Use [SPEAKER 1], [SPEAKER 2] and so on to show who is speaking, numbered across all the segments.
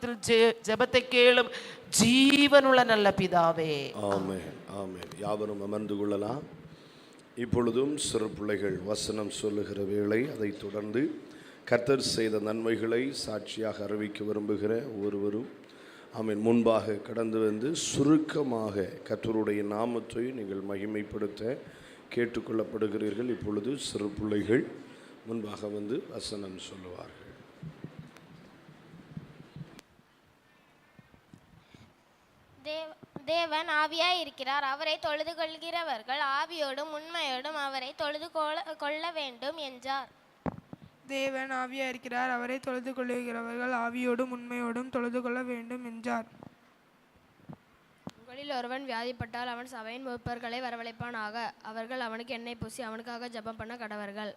[SPEAKER 1] விசுவாசத்தில் ஜெபத்தை கேளும் ஜீவனுள்ள நல்ல பிதாவே.
[SPEAKER 2] ஆமென், ஆமென். யாவரும் அமர்ந்து கொள்ளலாம். இப்பொழுதும் சிறு பிள்ளைகள் வசனம் சொல்லுகிற வேளை. அதைத் தொடர்ந்து கர்த்தர் செய்த நன்மைகளை சாட்சியாக அறிவிக்க விரும்புகிற ஒருவரும் ஆமென் முன்பாக கடந்து வந்து சுருக்கமாக கர்த்தருடைய நாமத்தை நீங்கள் மகிமைப்படுத்த கேட்டுக்கொள்ளப்படுகிறீர்கள். இப்பொழுது சிறு பிள்ளைகள் முன்பாக வந்து வசனம் சொல்லுவார்கள்.
[SPEAKER 3] தேவன் ஆவியாய் இருக்கிறார். அவரை தொழுது கொள்கிறவர்கள் ஆவியோடும் உண்மையோடும் அவரை தொழுது கொள்ள வேண்டும் என்றார்.
[SPEAKER 4] தேவன் ஆவியாய் இருக்கிறார். அவரை தொழுது கொள்கிறவர்கள் ஆவியோடும் உண்மையோடும் தொழுது கொள்ள வேண்டும் என்றார்.
[SPEAKER 5] உங்களில் ஒருவன் வியாதிப்பட்டால் அவன் சபையின் மூப்பர்களை வரவழைப்பானாக. அவர்கள் அவனுக்கு எண்ணெய் பூசி அவனுக்காக ஜெபம் பண்ண கடவர்கள்.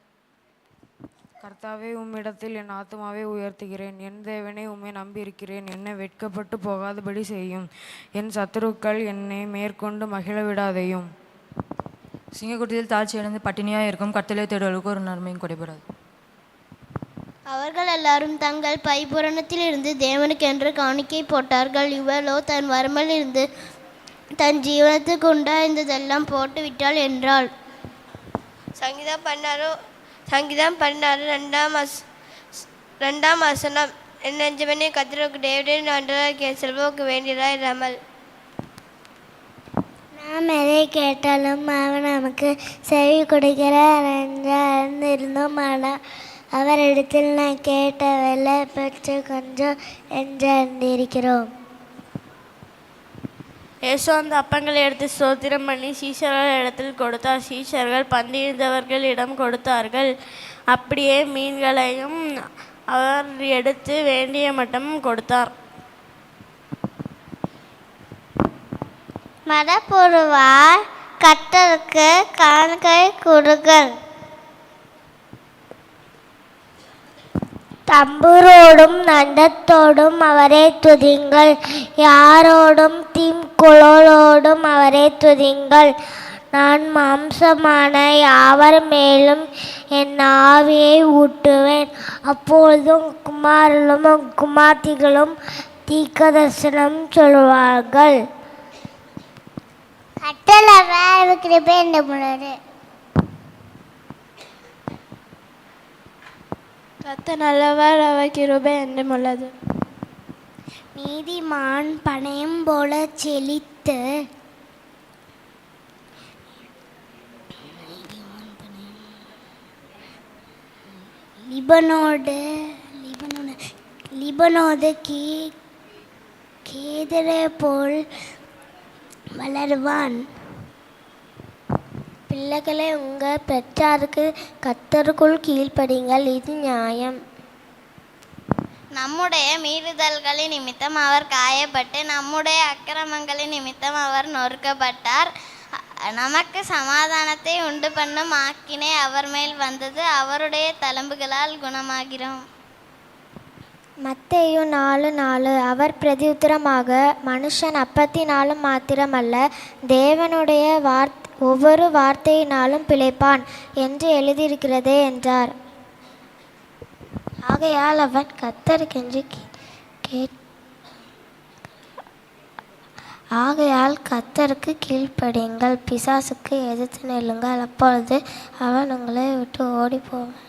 [SPEAKER 6] கர்த்தாவே, உம்மிடத்தில் என் ஆத்துமாவை உயர்த்துகிறேன். என் தேவனே, உம்மை நம்பியிருக்கிறேன். என்னை வெட்கப்பட்டு போகாதபடி செய்யும். என் சத்துருக்கள் என்னை மேற்கொண்டு மகிழ விடாதையும்.
[SPEAKER 7] சிங்கக்குட்டியில் தாழ்ச்சி அடைந்து பட்டினியாக இருக்கும் கர்த்தரை தேடுவதற்கு ஒரு நன்மையும் கொடைபடாது.
[SPEAKER 3] அவர்கள் எல்லாரும் தங்கள் பைபுரணத்தில் இருந்து தேவனுக்கு என்று காணிக்கை போட்டார்கள். இவளோ தன் வறுமையில் இருந்து தன் ஜீவனத்துக்கு உண்டாயிருந்ததெல்லாம் போட்டு விட்டாள் என்றாள்.
[SPEAKER 8] சங்கீதம் 16 2ஆம் வசனம். என் நெஞ்சமனே கர்த்தருக்கு டேவிடின் ஆண்டவராகிய செல்வாக்கு வேண்டியதாய் இராமல்.
[SPEAKER 3] நாம் எதை கேட்டாலும் அவர் நமக்கு செவி கொடுக்கிறார் என்று அறிந்திருந்தோம். ஆனால் அவரிடத்தில் நான் கேட்டவல்ல பெற்று கொஞ்சம் என்று அறிந்திருக்கிறோம்.
[SPEAKER 8] இயேசு அந்த அப்பங்களை எடுத்து ஸ்தோத்திரம் பண்ணி சீஷர்கள் இடத்தில் கொடுத்தார். சீஷர்கள் பந்தியிருந்தவர்களிடம் கொடுத்தார்கள். அப்படியே மீன்களையும் அவர் எடுத்து வேண்டிய மட்டும் கொடுத்தார்.
[SPEAKER 3] மனப்பூர்வமாய் கர்த்தருக்கு காணிக்கை கொடுங்கள். தம்புரோடும் நண்டத்தோடும் அவரை துதிங்கள். யாரோடும் தீம்குழலோடும் அவரை துதிங்கள். நான் மாம்சமான யாவர் மேலும் என் ஆவியை ஊட்டுவேன். அப்பொழுதும் குமாரர்களும் குமார்த்திகளும் தீர்க்கதரிசனம் சொல்வார்கள். கட்டளை கிருபை என்று
[SPEAKER 8] கர்த்தர் நல்லவர், அவர் கிருபை என்றும் உள்ளது.
[SPEAKER 3] நீதிமான் பனையும் போல செழித்து லிபனோடு கேதரை போல் வளருவான். பிள்ளைகளை உங்கள் பெற்றாருக்கு கர்த்தருக்குள் கீழ்ப்படிங்கள், இது நியாயம். நம்முடைய மீறுதல்களின் நிமித்தம் அவர் காயப்பட்டு நம்முடைய அக்கிரமங்களின் நிமித்தம் அவர் நொறுக்கப்பட்டார். நமக்கு சமாதானத்தை உண்டு பண்ணும் ஆக்கினை அவர் மேல் வந்தது. அவருடைய தழும்புகளால் குணமாகிறோம். மத்தேயு 4:4. அவர் பிரதியுத்தரமாக, மனுஷன் அப்பத்தினாலும் மாத்திரமல்ல தேவனுடைய ஒவ்வொரு வார்த்தையினாலும் பிழைப்பான் என்று எழுதியிருக்கிறதே என்றார். ஆகையால் அவன் கர்த்தருக்கு கீழ்ப்படியுங்கள், பிசாசுக்கு எதிர்த்து நில்லுங்கள், அப்பொழுது அவன் உங்களை விட்டு ஓடி போவான்.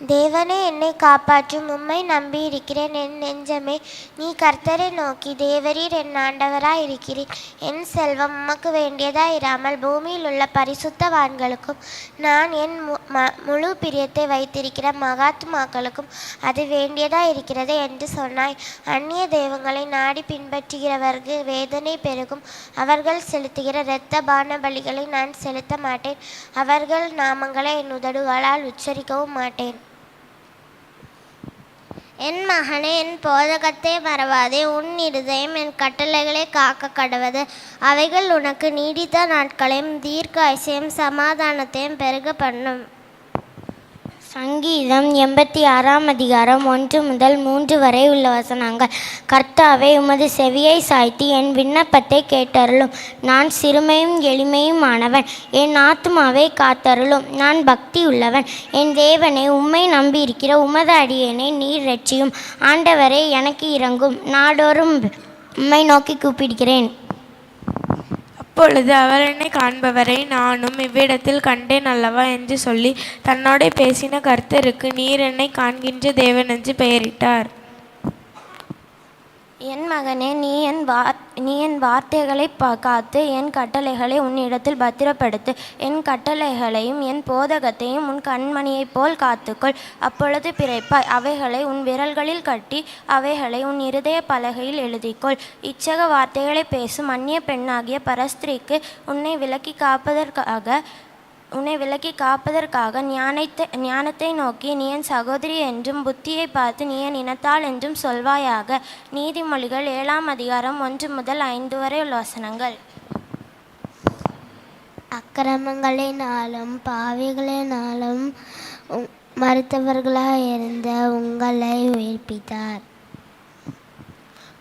[SPEAKER 3] தேவனே, என்னை காப்பாற்றும், உம்மை நம்பி இருக்கிறேன். என் நெஞ்சமே, நீ கர்த்தரை நோக்கி, தேவரீர் என் ஆண்டவராய் இருக்கிறீர். என் செல்வம் உமக்கு வேண்டியதாய் இராமல் பூமியில் உள்ள பரிசுத்தவான்களுக்கும் நான் என் முழு பிரியத்தை வைத்திருக்கிற மகாத்மாக்களுக்கும் அது வேண்டியதாய் இருக்கிறது என்று சொன்னாய். அந்நிய தெய்வங்களை நாடி பின்பற்றுகிறவர்கள் வேதனை பெருகும். அவர்கள் செலுத்துகிற இரத்த பான பலிகளை நான் செலுத்த மாட்டேன். அவர்கள் நாமங்களை என் உதடுகளால் உச்சரிக்கவும் மாட்டேன். என் மகனே, என் போதகத்தை மறவாதே. உன் இருதயம் என் கட்டளைகளை காக்க கடவது. அவைகள் உனக்கு நீடித்த நாட்களையும் தீர்க்க ஆயுசையும் சமாதானத்தையும் பெருக பண்ணும். சங்கீதம் 86 அதிகாரம் 1 முதல் 3 வரை உள்ள வசனங்கள். கர்த்தாவே, உமது செவியை சாய்த்து என் விண்ணப்பத்தை கேட்டருளும். நான் சிறுமையும் எளிமையுமானவன். என் ஆத்துமாவை காத்தருளும். நான் பக்தி உள்ளவன். என் தேவனை, உம்மை நம்பியிருக்கிற உமது அடியேனை நீர் இரட்சியும். ஆண்டவரே, எனக்கு இரங்கும். நாடோறும் உம்மை நோக்கி கூப்பிடுகிறேன்.
[SPEAKER 4] அப்பொழுது அவர் என்னை காண்பவரை நானும் இவ்விடத்தில் கண்டேன் அல்லவா என்று சொல்லி தன்னோடே பேசின கர்த்தருக்கு நீர் என்னை காண்கின்ற தேவன் என்று பெயரிட்டார்.
[SPEAKER 3] என் மகனே, நீ என் வார்த்தைகளை காத்து என் கட்டளைகளை உன்னிடத்தில் பத்திரப்படுத்து. என் கட்டளைகளையும் என் போதகத்தையும் உன் கண்மணியைப் போல் காத்துக்கொள். அப்பொழுது பிழைப்பாய். அவைகளை உன் விரல்களில் கட்டி அவைகளை உன் இருதய பலகையில் எழுதிக்கொள். இச்சக வார்த்தைகளை பேசும் அந்நிய பெண்ணாகிய பரஸ்திரிக்கு உன்னை விலக்கி காப்பதற்காக ஞானத்தை நோக்கி நீ என் சகோதரி என்றும் புத்தியை பார்த்து நீ என் இனத்தாள் என்றும் சொல்வாயாக. நீதிமொழிகள் 7 அதிகாரம் 1 முதல் 5 வரை உள்ள வசனங்கள். அக்கிரமங்களினாலும் பாவிகளினாலும் மறுத்தவர்களாக இருந்த உங்களை உயிர்ப்பித்தார்.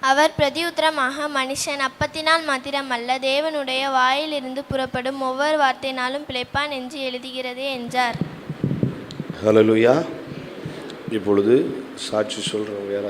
[SPEAKER 8] அவர் பிரதியுத்தரமாக, மனுஷன் அப்பத்தினால் மாத்திரமல்ல, தேவனுடைய வாயிலிருந்து புறப்படும் ஒவ்வொரு வார்த்தையினாலும் பிழைப்பான் என்று எழுதுகிறதே என்றார்.
[SPEAKER 2] ஹல்லேலூயா. இப்பொழுது சாட்சி சொல்றவங்க யாராவது